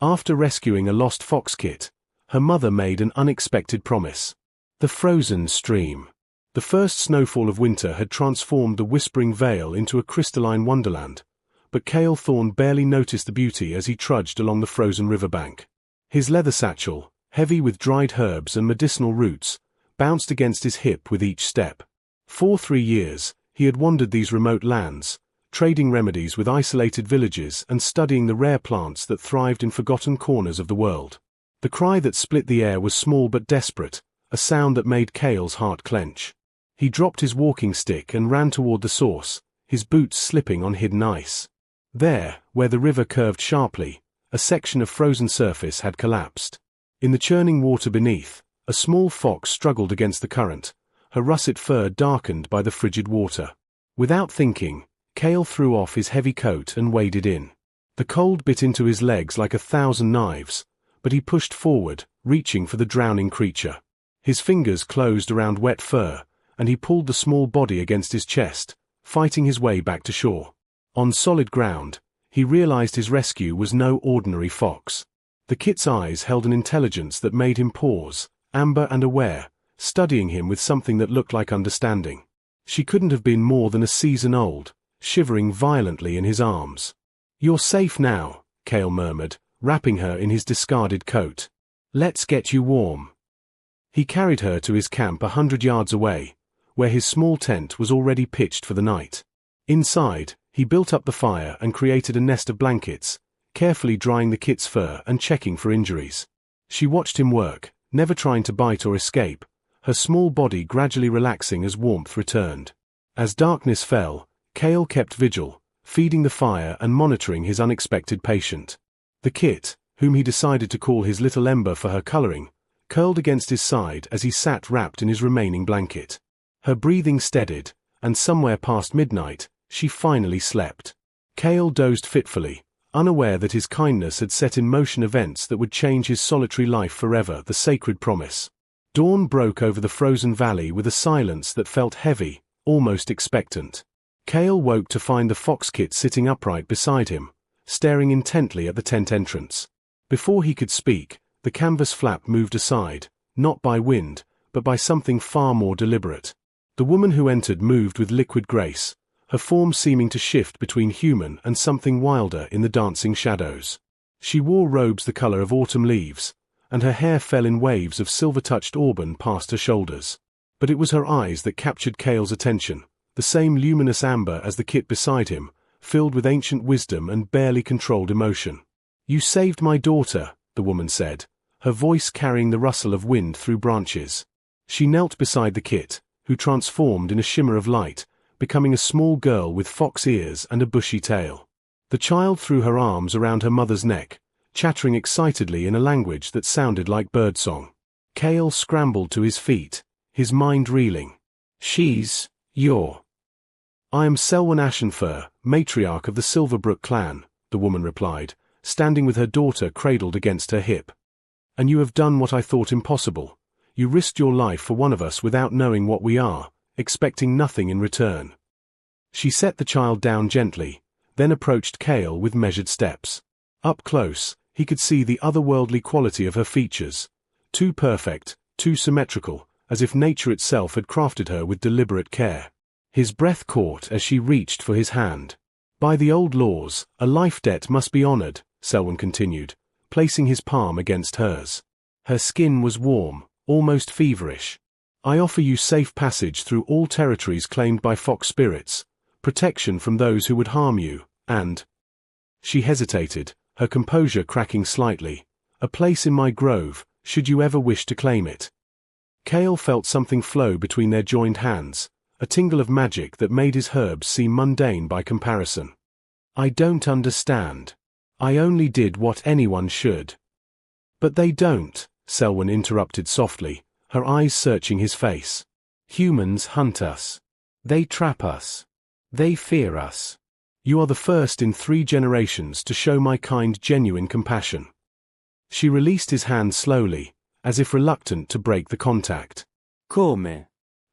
After rescuing a lost fox kit, her mother made an unexpected promise. The frozen stream. The first snowfall of winter had transformed the Whispering Vale into a crystalline wonderland, but Cale Thorne barely noticed the beauty as he trudged along the frozen riverbank. His leather satchel, heavy with dried herbs and medicinal roots, bounced against his hip with each step. For 3 years, he had wandered these remote lands, trading remedies with isolated villages and studying the rare plants that thrived in forgotten corners of the world. The cry that split the air was small but desperate, a sound that made Cale's heart clench. He dropped his walking stick and ran toward the source, his boots slipping on hidden ice. There, where the river curved sharply, a section of frozen surface had collapsed. In the churning water beneath, a small fox struggled against the current, her russet fur darkened by the frigid water. Without thinking, Cale threw off his heavy coat and waded in. The cold bit into his legs like 1,000 knives, but he pushed forward, reaching for the drowning creature. His fingers closed around wet fur, and he pulled the small body against his chest, fighting his way back to shore. On solid ground, he realized his rescue was no ordinary fox. The kit's eyes held an intelligence that made him pause, amber and aware, studying him with something that looked like understanding. She couldn't have been more than a season old, shivering violently in his arms. "You're safe now," Cale murmured, wrapping her in his discarded coat. "Let's get you warm." He carried her to his camp 100 yards away, where his small tent was already pitched for the night. Inside, he built up the fire and created a nest of blankets, carefully drying the kit's fur and checking for injuries. She watched him work, never trying to bite or escape, her small body gradually relaxing as warmth returned. As darkness fell, Cale kept vigil, feeding the fire and monitoring his unexpected patient. The kit, whom he decided to call his little Ember for her coloring, curled against his side as he sat wrapped in his remaining blanket. Her breathing steadied, and somewhere past midnight, she finally slept. Cale dozed fitfully, unaware that his kindness had set in motion events that would change his solitary life forever, the sacred promise. Dawn broke over the frozen valley with a silence that felt heavy, almost expectant. Cale woke to find the fox kit sitting upright beside him, staring intently at the tent entrance. Before he could speak, the canvas flap moved aside, not by wind, but by something far more deliberate. The woman who entered moved with liquid grace, her form seeming to shift between human and something wilder in the dancing shadows. She wore robes the color of autumn leaves, and her hair fell in waves of silver-touched auburn past her shoulders. But it was her eyes that captured Cale's attention, the same luminous amber as the kit beside him, filled with ancient wisdom and barely controlled emotion. "You saved my daughter," the woman said, her voice carrying the rustle of wind through branches. She knelt beside the kit, who transformed in a shimmer of light, becoming a small girl with fox ears and a bushy tail. The child threw her arms around her mother's neck, chattering excitedly in a language that sounded like birdsong. Cale scrambled to his feet, his mind reeling. "I am Selwyn Ashenfur, matriarch of the Silverbrook clan," the woman replied, standing with her daughter cradled against her hip. "And you have done what I thought impossible. You risked your life for one of us without knowing what we are, expecting nothing in return." She set the child down gently, then approached Cale with measured steps. Up close, he could see the otherworldly quality of her features, too perfect, too symmetrical, as if nature itself had crafted her with deliberate care. His breath caught as she reached for his hand. "By the old laws, a life debt must be honored," Selwyn continued, placing his palm against hers. Her skin was warm, almost feverish. "I offer you safe passage through all territories claimed by fox spirits, protection from those who would harm you, and—" She hesitated, her composure cracking slightly. "A place in my grove, should you ever wish to claim it." Cale felt something flow between their joined hands, a tingle of magic that made his herbs seem mundane by comparison. "I don't understand. I only did what anyone should." "But they don't," Selwyn interrupted softly, her eyes searching his face. "Humans hunt us. They trap us. They fear us. You are the first in 3 generations to show my kind genuine compassion." She released his hand slowly, as if reluctant to break the contact. "Come.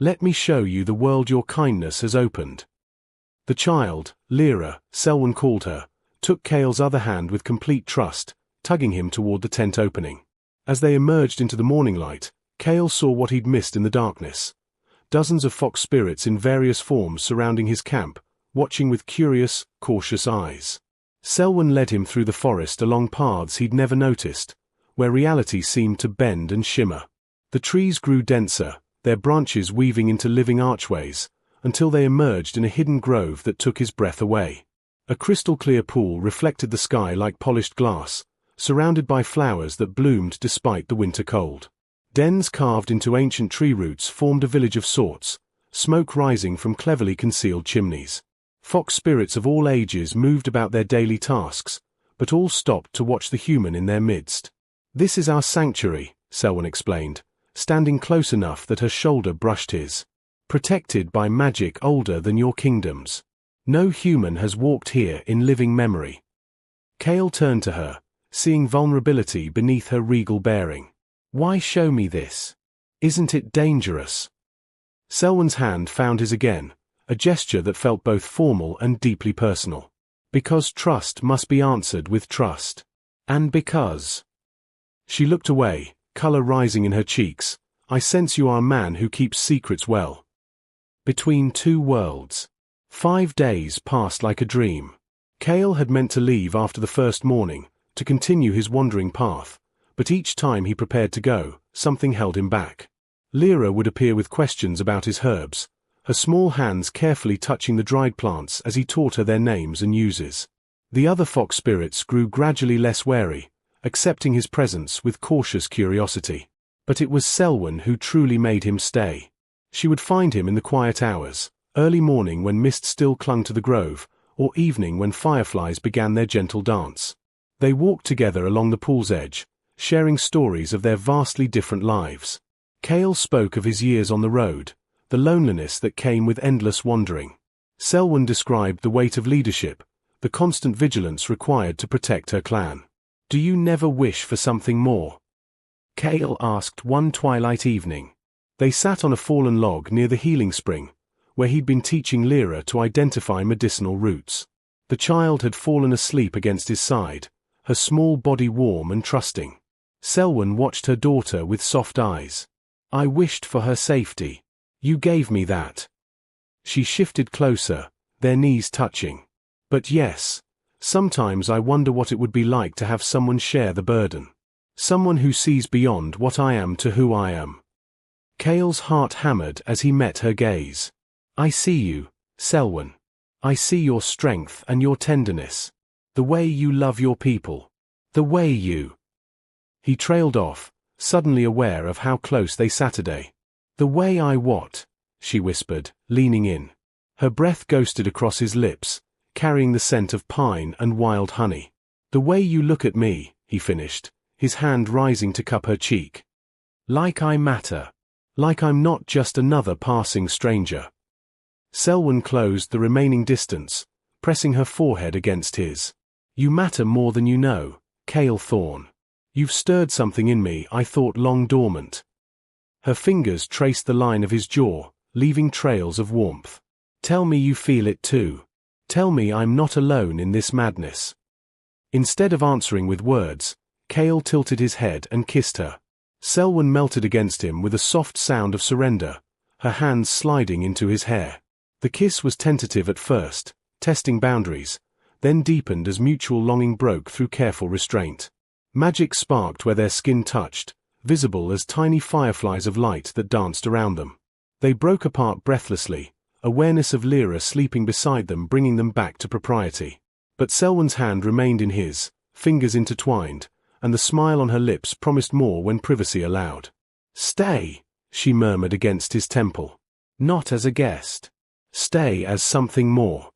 Let me show you the world your kindness has opened." The child, Lyra, Selwyn called her, took Cale's other hand with complete trust, tugging him toward the tent opening. As they emerged into the morning light, Cale saw what he'd missed in the darkness. Dozens of fox spirits in various forms surrounding his camp, watching with curious, cautious eyes. Selwyn led him through the forest along paths he'd never noticed, where reality seemed to bend and shimmer. The trees grew denser, their branches weaving into living archways, until they emerged in a hidden grove that took his breath away. A crystal-clear pool reflected the sky like polished glass, surrounded by flowers that bloomed despite the winter cold. Dens carved into ancient tree roots formed a village of sorts, smoke rising from cleverly concealed chimneys. Fox spirits of all ages moved about their daily tasks, but all stopped to watch the human in their midst. "This is our sanctuary," Selwyn explained, standing close enough that her shoulder brushed his. "Protected by magic older than your kingdoms. No human has walked here in living memory." Cale turned to her, seeing vulnerability beneath her regal bearing. "Why show me this? Isn't it dangerous?" Selwyn's hand found his again, a gesture that felt both formal and deeply personal. "Because trust must be answered with trust. And because—" She looked away, color rising in her cheeks. "I sense you are a man who keeps secrets well." Between two worlds. 5 days passed like a dream. Cale had meant to leave after the first morning, to continue his wandering path, but each time he prepared to go, something held him back. Lyra would appear with questions about his herbs, her small hands carefully touching the dried plants as he taught her their names and uses. The other fox spirits grew gradually less wary, accepting his presence with cautious curiosity. But it was Selwyn who truly made him stay. She would find him in the quiet hours, early morning when mist still clung to the grove, or evening when fireflies began their gentle dance. They walked together along the pool's edge, sharing stories of their vastly different lives. Cale spoke of his years on the road, the loneliness that came with endless wandering. Selwyn described the weight of leadership, the constant vigilance required to protect her clan. "Do you never wish for something more?" Cale asked one twilight evening. They sat on a fallen log near the healing spring, where he'd been teaching Lyra to identify medicinal roots. The child had fallen asleep against his side, her small body warm and trusting. Selwyn watched her daughter with soft eyes. "I wished for her safety. You gave me that." She shifted closer, their knees touching. "But yes, sometimes I wonder what it would be like to have someone share the burden. Someone who sees beyond what I am to who I am." Cale's heart hammered as he met her gaze. "I see you, Selwyn. I see your strength and your tenderness. The way you love your people. The way you—" He trailed off, suddenly aware of how close they sat today. "The way I what?" she whispered, leaning in. Her breath ghosted across his lips, carrying the scent of pine and wild honey. "The way you look at me," he finished, his hand rising to cup her cheek. "Like I matter. Like I'm not just another passing stranger." Selwyn closed the remaining distance, pressing her forehead against his. "You matter more than you know, Cale Thorne. You've stirred something in me I thought long dormant." Her fingers traced the line of his jaw, leaving trails of warmth. "Tell me you feel it too. Tell me I'm not alone in this madness." Instead of answering with words, Cale tilted his head and kissed her. Selwyn melted against him with a soft sound of surrender, her hands sliding into his hair. The kiss was tentative at first, testing boundaries, then deepened as mutual longing broke through careful restraint. Magic sparked where their skin touched, visible as tiny fireflies of light that danced around them. They broke apart breathlessly, awareness of Lyra sleeping beside them bringing them back to propriety. But Selwyn's hand remained in his, fingers intertwined, and the smile on her lips promised more when privacy allowed. "Stay," she murmured against his temple. "Not as a guest. Stay as something more."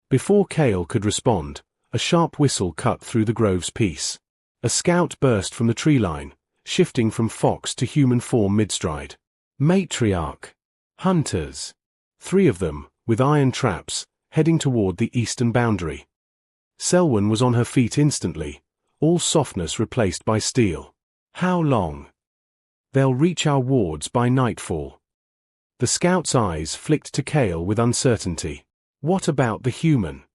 Before Cale could respond, a sharp whistle cut through the grove's peace. A scout burst from the tree line, shifting from fox to human form mid-stride. Matriarch. Hunters. 3 of them, with iron traps, heading toward the eastern boundary. Selwyn was on her feet instantly, all softness replaced by steel. "How long?" "They'll reach our wards by nightfall." The scout's eyes flicked to Cale with uncertainty. "What about the human?"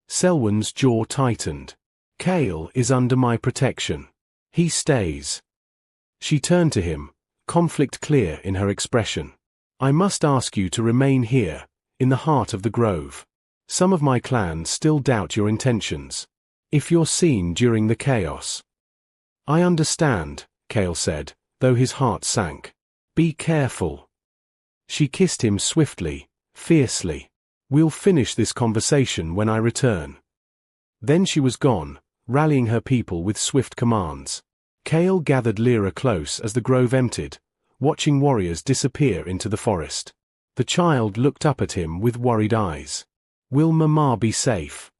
Selwyn's jaw tightened. Kale is under my protection. He stays. She turned to him, conflict clear in her expression. I must ask you to remain here, in the heart of the grove. Some of my clan still doubt your intentions. If you're seen during the chaos. I understand, Kale said, though his heart sank. Be careful. She kissed him swiftly, fiercely. We'll finish this conversation when I return. Then she was gone, rallying her people with swift commands. Kale gathered Lyra close as the grove emptied, watching warriors disappear into the forest. The child looked up at him with worried eyes. Will Mama be safe?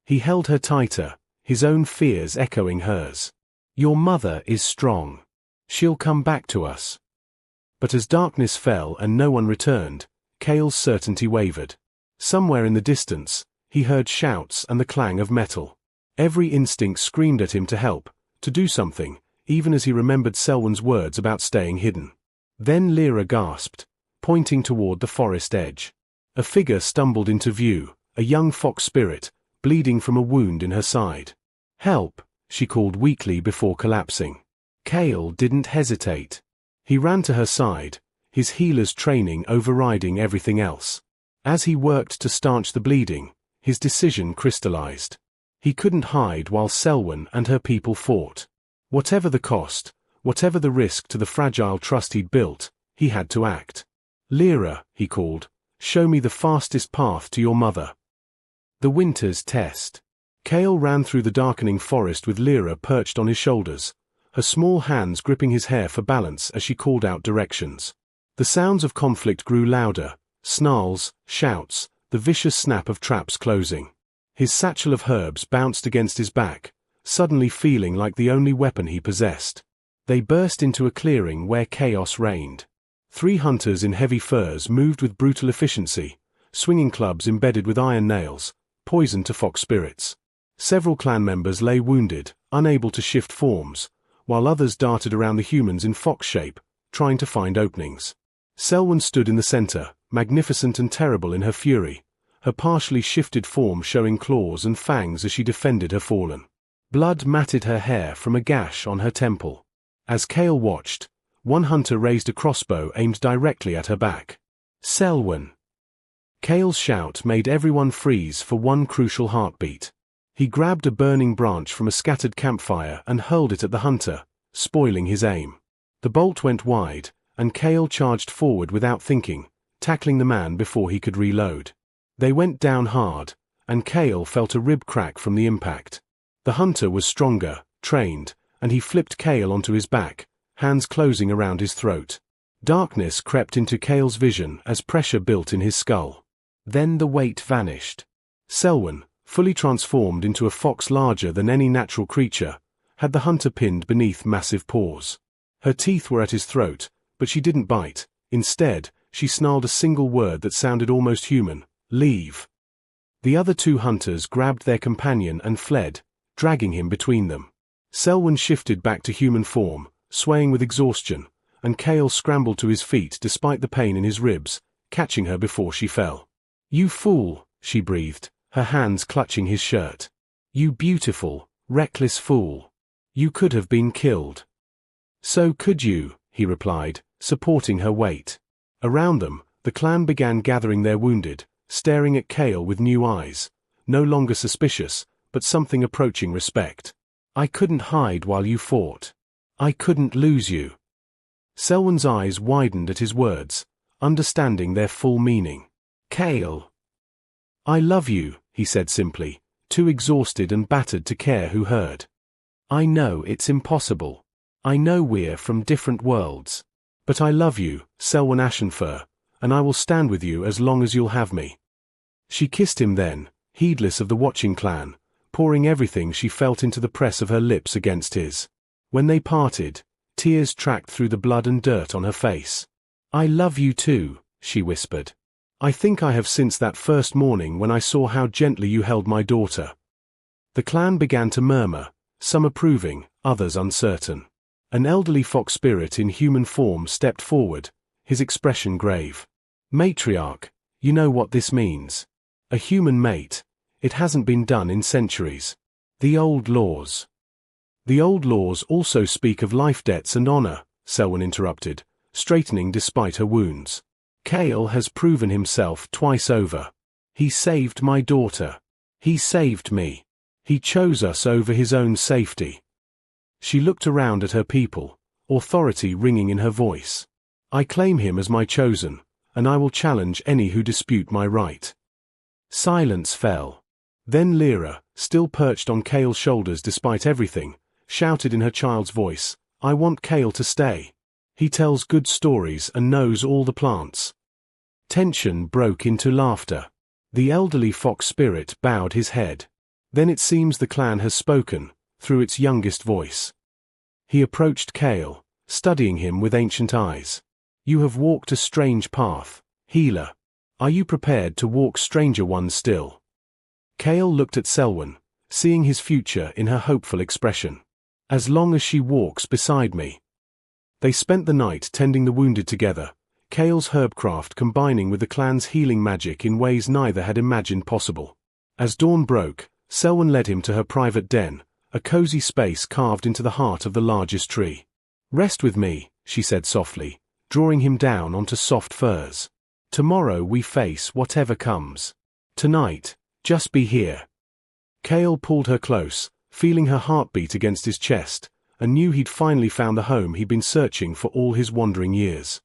He held her tighter, his own fears echoing hers. Your mother is strong. She'll come back to us. But as darkness fell and no one returned, Kale's certainty wavered. Somewhere in the distance, he heard shouts and the clang of metal. Every instinct screamed at him to help, to do something, even as he remembered Selwyn's words about staying hidden. Then Lyra gasped, pointing toward the forest edge. A figure stumbled into view, a young fox spirit, bleeding from a wound in her side. Help, she called weakly before collapsing. Kale didn't hesitate. He ran to her side, his healer's training overriding everything else. As he worked to staunch the bleeding, his decision crystallized. He couldn't hide while Selwyn and her people fought. Whatever the cost, whatever the risk to the fragile trust he'd built, he had to act. Lyra, he called, show me the fastest path to your mother. The winter's test. Kale ran through the darkening forest with Lyra perched on his shoulders, her small hands gripping his hair for balance as she called out directions. The sounds of conflict grew louder, snarls, shouts, the vicious snap of traps closing. His satchel of herbs bounced against his back, suddenly feeling like the only weapon he possessed. They burst into a clearing where chaos reigned. 3 hunters in heavy furs moved with brutal efficiency, swinging clubs embedded with iron nails, poisoned to fox spirits. Several clan members lay wounded, unable to shift forms, while others darted around the humans in fox shape, trying to find openings. Selwyn stood in the center, magnificent and terrible in her fury, her partially shifted form showing claws and fangs as she defended her fallen. Blood matted her hair from a gash on her temple. As Kale watched, one hunter raised a crossbow aimed directly at her back. Selwyn! Kale's shout made everyone freeze for one crucial heartbeat. He grabbed a burning branch from a scattered campfire and hurled it at the hunter, spoiling his aim. The bolt went wide, and Kale charged forward without thinking, tackling the man before he could reload. They went down hard, and Kale felt a rib crack from the impact. The hunter was stronger, trained, and he flipped Kale onto his back, hands closing around his throat. Darkness crept into Kale's vision as pressure built in his skull. Then the weight vanished. Selwyn, fully transformed into a fox larger than any natural creature, had the hunter pinned beneath massive paws. Her teeth were at his throat, but she didn't bite. Instead, she snarled a single word that sounded almost human: leave. The other 2 hunters grabbed their companion and fled, dragging him between them. Selwyn shifted back to human form, swaying with exhaustion, and Kale scrambled to his feet despite the pain in his ribs, catching her before she fell. You fool, she breathed, her hands clutching his shirt. You beautiful, reckless fool. You could have been killed. So could you, he replied, supporting her weight. Around them, the clan began gathering their wounded, staring at Kale with new eyes, no longer suspicious, but something approaching respect. I couldn't hide while you fought. I couldn't lose you. Selwyn's eyes widened at his words, understanding their full meaning. Kale. I love you, he said simply, too exhausted and battered to care who heard. I know it's impossible. I know we're from different worlds. But I love you, Selwyn Ashenfur, and I will stand with you as long as you'll have me. She kissed him then, heedless of the watching clan, pouring everything she felt into the press of her lips against his. When they parted, tears tracked through the blood and dirt on her face. I love you too, she whispered. I think I have since that first morning when I saw how gently you held my daughter. The clan began to murmur, some approving, others uncertain. An elderly fox spirit in human form stepped forward, his expression grave. Matriarch, you know what this means. A human mate. It hasn't been done in centuries. The old laws. The old laws also speak of life debts and honor, Selwyn interrupted, straightening despite her wounds. Cale has proven himself twice over. He saved my daughter. He saved me. He chose us over his own safety. She looked around at her people, authority ringing in her voice. I claim him as my chosen, and I will challenge any who dispute my right. Silence fell. Then Lyra, still perched on Cale's shoulders despite everything, shouted in her child's voice, I want Cale to stay. He tells good stories and knows all the plants. Tension broke into laughter. The elderly fox spirit bowed his head. Then it seems the clan has spoken, through its youngest voice. He approached Cale, studying him with ancient eyes. You have walked a strange path, healer. Are you prepared to walk stranger ones still? Cale looked at Selwyn, seeing his future in her hopeful expression. As long as she walks beside me. They spent the night tending the wounded together, Cale's herbcraft combining with the clan's healing magic in ways neither had imagined possible. As dawn broke, Selwyn led him to her private den, a cozy space carved into the heart of the largest tree. Rest with me, she said softly, drawing him down onto soft furs. Tomorrow we face whatever comes. Tonight, just be here. Cale pulled her close, feeling her heartbeat against his chest, and knew he'd finally found the home he'd been searching for all his wandering years.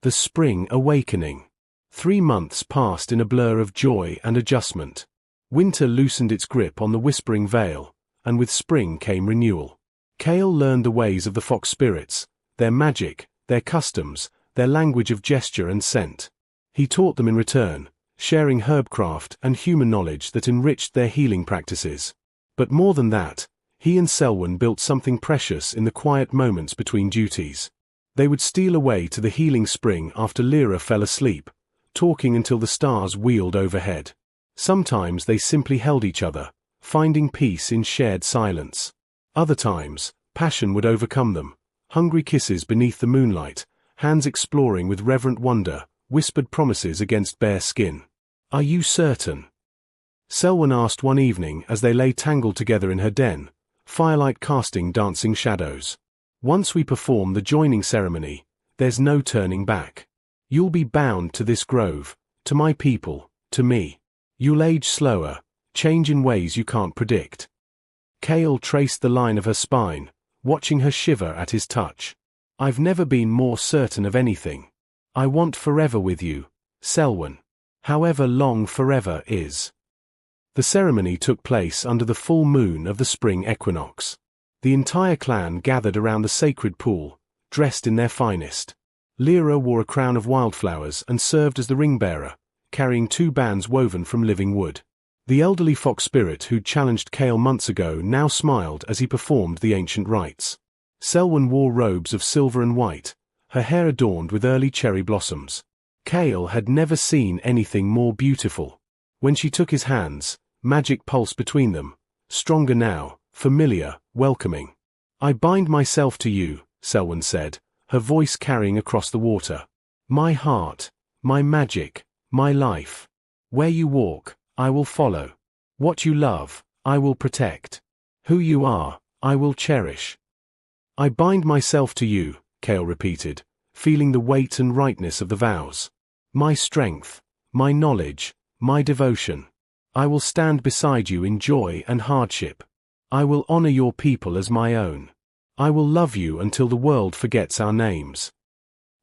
The spring awakening. 3 months passed in a blur of joy and adjustment. Winter loosened its grip on the whispering vale, and with spring came renewal. Cale learned the ways of the fox spirits, their magic, their customs, their language of gesture and scent. He taught them in return, sharing herbcraft and human knowledge that enriched their healing practices. But more than that, he and Selwyn built something precious in the quiet moments between duties. They would steal away to the healing spring after Lyra fell asleep, talking until the stars wheeled overhead. Sometimes they simply held each other, finding peace in shared silence. Other times, passion would overcome them, hungry kisses beneath the moonlight, hands exploring with reverent wonder, whispered promises against bare skin. Are you certain? Selwyn asked one evening as they lay tangled together in her den, firelight casting dancing shadows. Once we perform the joining ceremony, there's no turning back. You'll be bound to this grove, to my people, to me. You'll age slower, change in ways you can't predict. Cale traced the line of her spine, watching her shiver at his touch. I've never been more certain of anything. I want forever with you, Selwyn. However long forever is. The ceremony took place under the full moon of the spring equinox. The entire clan gathered around the sacred pool, dressed in their finest. Lyra wore a crown of wildflowers and served as the ring-bearer, carrying 2 bands woven from living wood. The elderly fox spirit who'd challenged Cale months ago now smiled as he performed the ancient rites. Selwyn wore robes of silver and white, her hair adorned with early cherry blossoms. Cale had never seen anything more beautiful. When she took his hands, magic pulsed between them, stronger now, familiar, welcoming. I bind myself to you, Selwyn said, her voice carrying across the water. My heart, my magic, my life. Where you walk, I will follow. What you love, I will protect. Who you are, I will cherish. I bind myself to you, Cale repeated, feeling the weight and rightness of the vows. My strength, my knowledge, my devotion. I will stand beside you in joy and hardship. I will honor your people as my own. I will love you until the world forgets our names.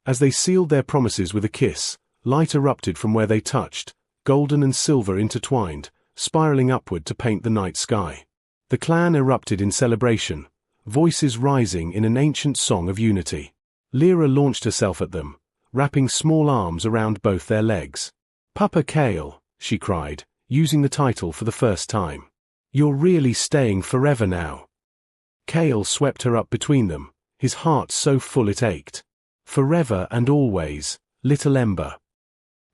As they sealed their promises with a kiss, light erupted from where they touched, golden and silver intertwined, spiraling upward to paint the night sky. The clan erupted in celebration, voices rising in an ancient song of unity. Lyra launched herself at them, wrapping small arms around both their legs. Papa Cale, she cried, using the title for the first time. You're really staying forever now. Cale swept her up between them, his heart so full it ached. Forever and always, little Ember.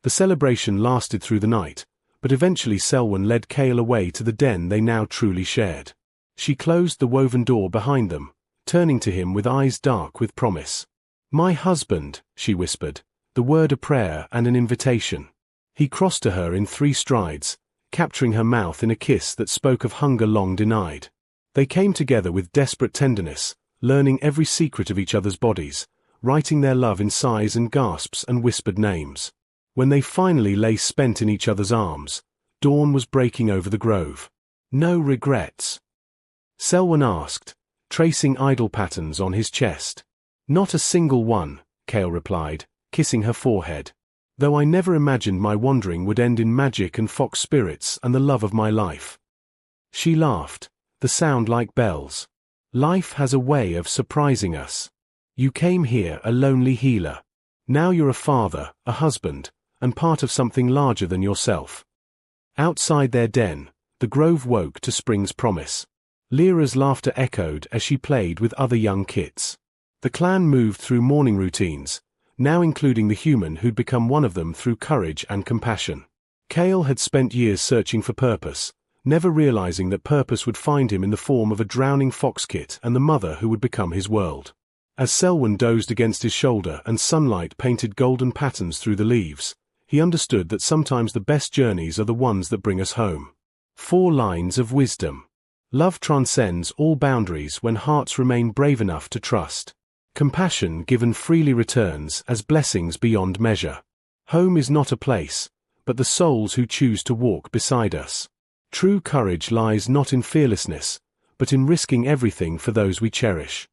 The celebration lasted through the night, but eventually Selwyn led Cale away to the den they now truly shared. She closed the woven door behind them, turning to him with eyes dark with promise. My husband, she whispered, the word a prayer and an invitation. He crossed to her in 3 strides, capturing her mouth in a kiss that spoke of hunger long denied. They came together with desperate tenderness, learning every secret of each other's bodies, writing their love in sighs and gasps and whispered names. When they finally lay spent in each other's arms, dawn was breaking over the grove. "No regrets?" Selwyn asked, tracing idle patterns on his chest. "Not a single one," Kale replied, kissing her forehead. "Though I never imagined my wandering would end in magic and fox spirits and the love of my life." She laughed, the sound like bells. "Life has a way of surprising us. You came here a lonely healer. Now you're a father, a husband, and part of something larger than yourself." Outside their den, the grove woke to spring's promise. Lyra's laughter echoed as she played with other young kits. The clan moved through morning routines, now including the human who'd become one of them through courage and compassion. Kale had spent years searching for purpose, never realizing that purpose would find him in the form of a drowning fox kit and the mother who would become his world. As Selwyn dozed against his shoulder and sunlight painted golden patterns through the leaves, he understood that sometimes the best journeys are the ones that bring us home. 4 lines of wisdom. Love transcends all boundaries when hearts remain brave enough to trust. Compassion given freely returns as blessings beyond measure. Home is not a place, but the souls who choose to walk beside us. True courage lies not in fearlessness, but in risking everything for those we cherish.